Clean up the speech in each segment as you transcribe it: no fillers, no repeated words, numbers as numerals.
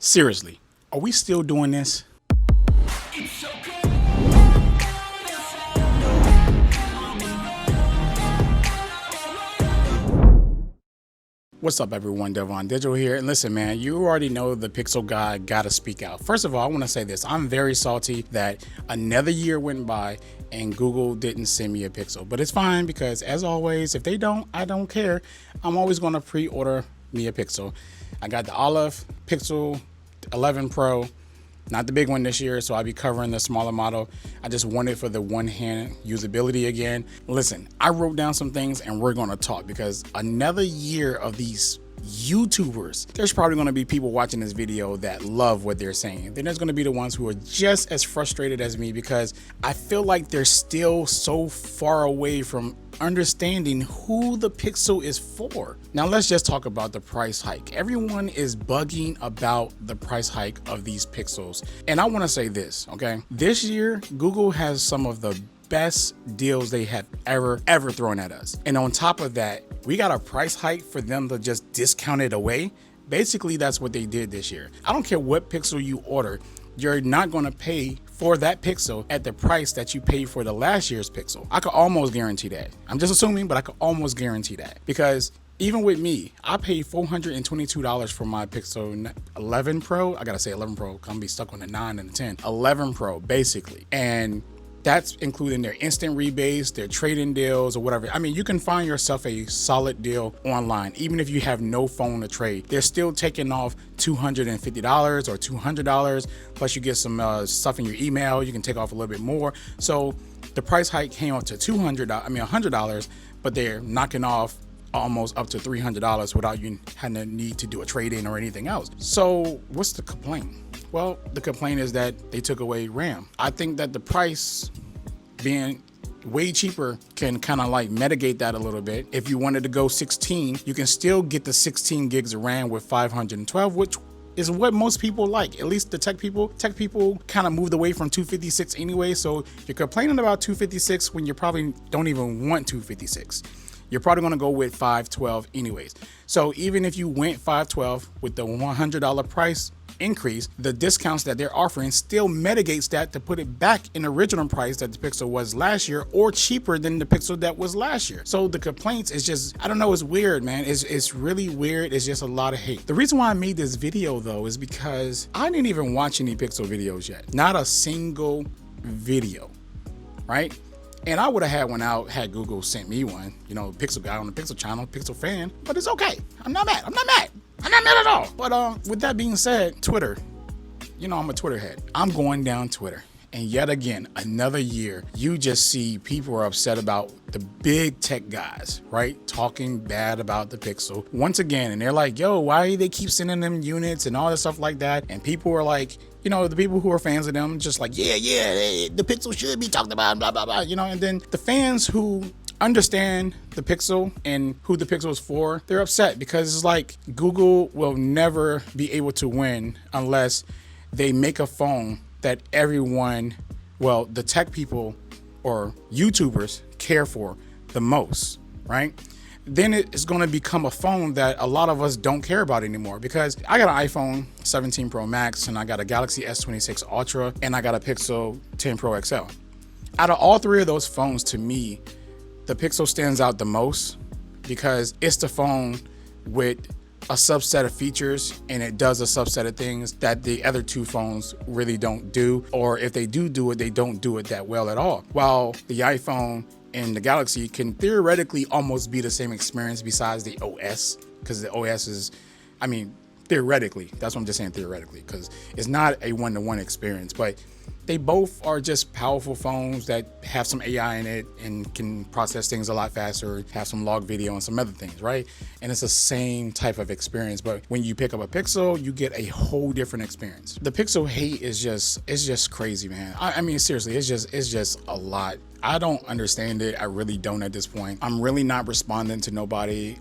Seriously, are we still doing this? What's up, everyone? Devon Digital here. And listen, man, you already know the Pixel guy gotta speak out. First of all, I want to say this. I'm very salty that another year went by and Google didn't send me a Pixel. But it's fine because, as always, if they don't, I don't care. I'm always going to pre-order me a Pixel. I got the Olive Pixel 11 Pro. Not the big one this year, so I'll be covering the smaller model. I just want it for the one-hand usability again. Listen, I wrote down some things and we're gonna talk because another year of these YouTubers, there's probably gonna be people watching this video that love what they're saying. Then there's gonna be the ones who are just as frustrated as me because I feel like they're still so far away from understanding who the Pixel is for. Now let's just talk about the price hike. Everyone is bugging about the price hike of these Pixels. And I wanna say this, okay? This year, Google has some of the best deals they have ever thrown at us. And on top of that, we got a price hike for them to just discount it away. Basically, that's what they did this year. I don't care what Pixel you order, you're not gonna pay for that Pixel at the price that you paid for the last year's Pixel. I could almost guarantee that. I'm just assuming, but I could almost guarantee that. Because even with me, I paid $422 for my Pixel 11 Pro. I gotta say 11 Pro, I'm gonna be stuck on the 9 and the 10. 11 Pro, basically. And that's including their instant rebates, their trade-in deals, or whatever. I mean, you can find yourself a solid deal online, even if you have no phone to trade. They're still taking off $250 or $200, plus you get some stuff in your email. You can take off a little bit more. So the price hike came up to $100, but they're knocking off almost up to $300 without you having to need to do a trade-in or anything else. So what's the complaint? Well, the complaint is that they took away RAM. I think that the price being way cheaper can kind of like mitigate that a little bit. If you wanted to go 16, you can still get the 16 gigs of RAM with 512, which is what most people like. At least the tech people kind of moved away from 256 anyway. So you're complaining about 256 when you probably don't even want 256. You're probably gonna go with 512 anyways. So even if you went 512 with the $100 price increase, the discounts that they're offering still mitigates that to put it back in the original price that the Pixel was last year or cheaper than the Pixel that was last year. So the complaints is just, I don't know, it's weird, man. It's really weird. It's just a lot of hate. The reason why I made this video though is because I didn't even watch any Pixel videos yet. Not a single video, right? And I would have had one out had Google sent me one, you know, Pixel guy on the Pixel channel, Pixel fan, but it's okay. I'm not mad at all. But with that being said, Twitter, you know, I'm a Twitter head. I'm going down Twitter. And yet again, another year, you just see people are upset about the big tech guys, right? Talking bad about the Pixel once again. And they're like, yo, why do they keep sending them units and all this stuff like that? And people are like, you know, the people who are fans of them just like, yeah, the Pixel should be talked about, blah, blah, blah, you know, and then the fans who understand the Pixel and who the Pixel is for, they're upset because it's like Google will never be able to win unless they make a phone that everyone, well, the tech people or YouTubers care for the most, right? Then it's going to become a phone that a lot of us don't care about anymore because I got an iPhone 17 Pro Max and I got a Galaxy S26 Ultra and I got a Pixel 10 Pro XL. Out of all three of those phones, to me, the Pixel stands out the most because it's the phone with a subset of features and it does a subset of things that the other two phones really don't do, or if they do it, they don't do it that well at all. While the iPhone and the Galaxy can theoretically almost be the same experience besides the OS, because the OS is, I mean, theoretically, that's what I'm just saying, theoretically, because it's not a one-to-one experience, but they both are just powerful phones that have some AI in it and can process things a lot faster, have some log video and some other things, right? And it's the same type of experience, but when you pick up a Pixel, you get a whole different experience. The Pixel hate is just crazy, man. I mean, seriously, it's just a lot. I don't understand it. I really don't at this point. I'm really not responding to nobody.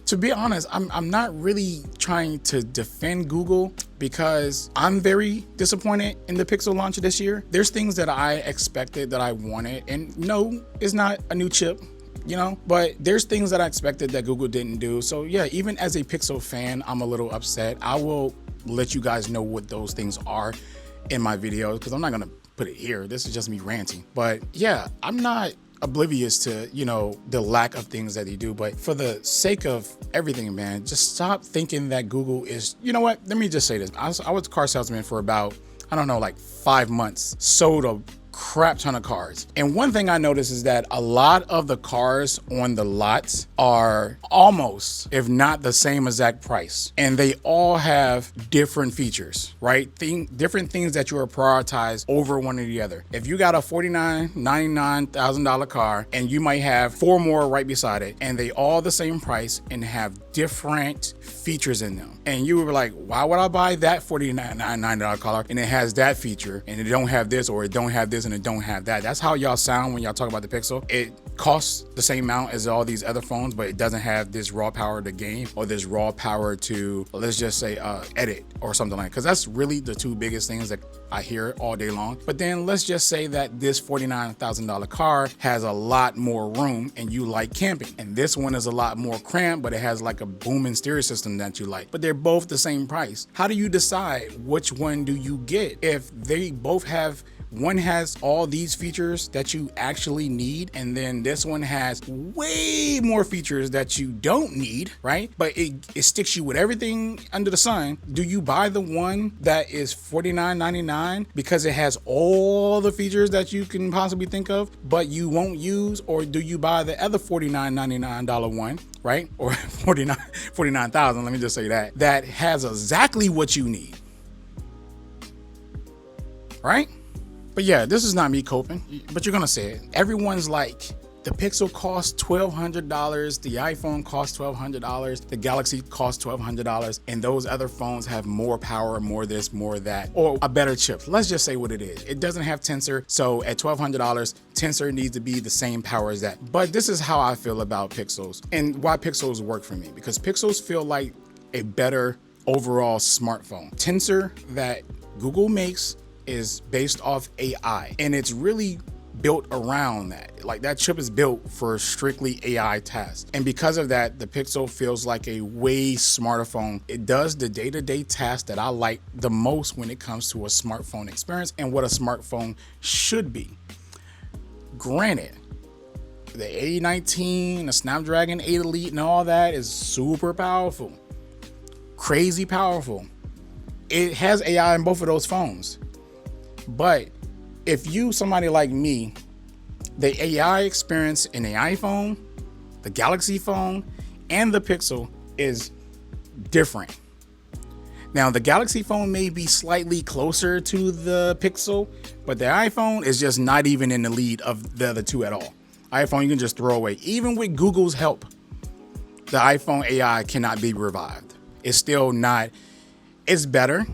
To be honest, I'm not really trying to defend Google because I'm very disappointed in the Pixel launch this year. There's things that I expected that I wanted, and no, it's not a new chip, you know, but there's things that I expected that Google didn't do. So yeah, even as a Pixel fan, I'm a little upset. I will let you guys know what those things are in my videos, because I'm not gonna put it here. This is just me ranting. But yeah, I'm not oblivious to, you know, the lack of things that they do, but for the sake of everything, man, just stop thinking that Google is, you know what, let me just say this. I was a car salesman for about, I don't know, like 5 months, sold a crap ton of cars. And one thing I noticed is that a lot of the cars on the lots are almost, if not the same exact price. And they all have different features, right? Different things that you are prioritized over one or the other. If you got a $99,000 car and you might have 4 more right beside it, and they all the same price and have different features in them. And you were like, why would I buy that $49 car and it has that feature and it don't have this, or it don't have this and it don't have that? That's how y'all sound when y'all talk about the Pixel. It costs the same amount as all these other phones, but it doesn't have this raw power to game, or this raw power to, let's just say, edit or something like that. Because that's really the 2 biggest things that I hear all day long. But then let's just say that this $49,000 car has a lot more room and you like camping, and this one is a lot more cramped, but it has like a booming stereo system that you like. But they're both the same price. How do you decide which one do you get if they both have, one has all these features that you actually need, and then this one has way more features that you don't need, right? But it sticks you with everything under the sun. Do you buy the one that is $49.99 because it has all the features that you can possibly think of, but you won't use? Or do you buy the other $49.99 one, right? Or $49,000, let me just say that has exactly what you need, right? But yeah, this is not me coping, but you're gonna say it. Everyone's like, the Pixel costs $1,200, the iPhone costs $1,200, the Galaxy costs $1,200, and those other phones have more power, more this, more that, or a better chip. Let's just say what it is. It doesn't have Tensor, so at $1,200, Tensor needs to be the same power as that. But this is how I feel about Pixels and why Pixels work for me, because Pixels feel like a better overall smartphone. Tensor that Google makes is based off AI, and it's really built around that. Like, that chip is built for strictly AI tasks. And because of that, the Pixel feels like a way smarter phone. It does the day-to-day tasks that I like the most when it comes to a smartphone experience and what a smartphone should be. Granted, the A19, the Snapdragon 8 Elite and all that is super powerful, crazy powerful. It has AI in both of those phones. But if you, somebody like me, the AI experience in the iPhone, the Galaxy phone, and the Pixel is different. Now, the Galaxy phone may be slightly closer to the Pixel, but the iPhone is just not even in the lead of the other 2 at all. iPhone you can just throw away. Even with Google's help, the iPhone AI cannot be revived. It's still not, it's better,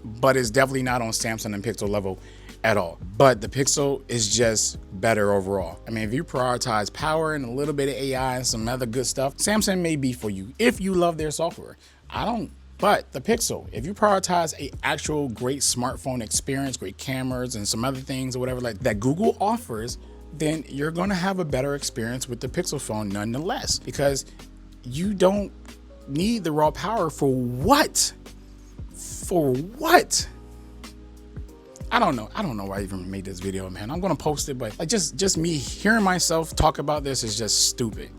but it's definitely not on Samsung and Pixel level at all. But the Pixel is just better overall. I mean, if you prioritize power and a little bit of AI and some other good stuff, Samsung may be for you if you love their software. I don't. But the Pixel, if you prioritize a actual great smartphone experience, great cameras and some other things or whatever like that Google offers, then you're gonna have a better experience with the Pixel phone nonetheless, because you don't need the raw power for what? For what? I don't know why I even made this video, man. I'm gonna post it, but like just me hearing myself talk about this is just stupid.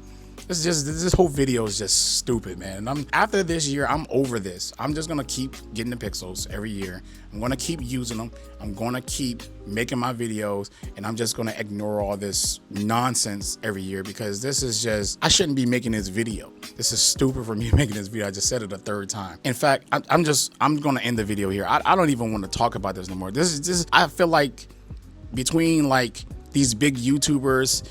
This whole video is just stupid, man. And after this year, I'm over this. I'm just gonna keep getting the Pixels every year. I'm gonna keep using them. I'm gonna keep making my videos, and I'm just gonna ignore all this nonsense every year, because this is just, I shouldn't be making this video. This is stupid for me making this video. I just said it a 3rd time. In fact, I'm gonna end the video here. I don't even want to talk about this no more. This is I feel like between like these big YouTubers,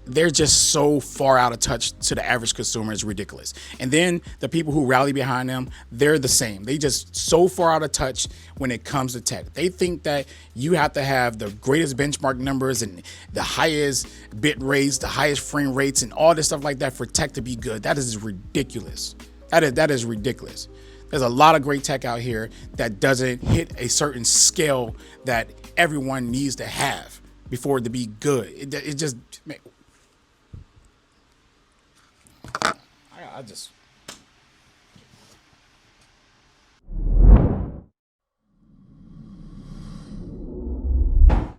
they're just so far out of touch to the average consumer. It's ridiculous. And then the people who rally behind them, they're the same. They just so far out of touch when it comes to tech. They think that you have to have the greatest benchmark numbers and the highest bit rates, the highest frame rates, and all this stuff like that for tech to be good. That is ridiculous. That is ridiculous. There's a lot of great tech out here that doesn't hit a certain scale that everyone needs to have before it to be good. It just, man, I just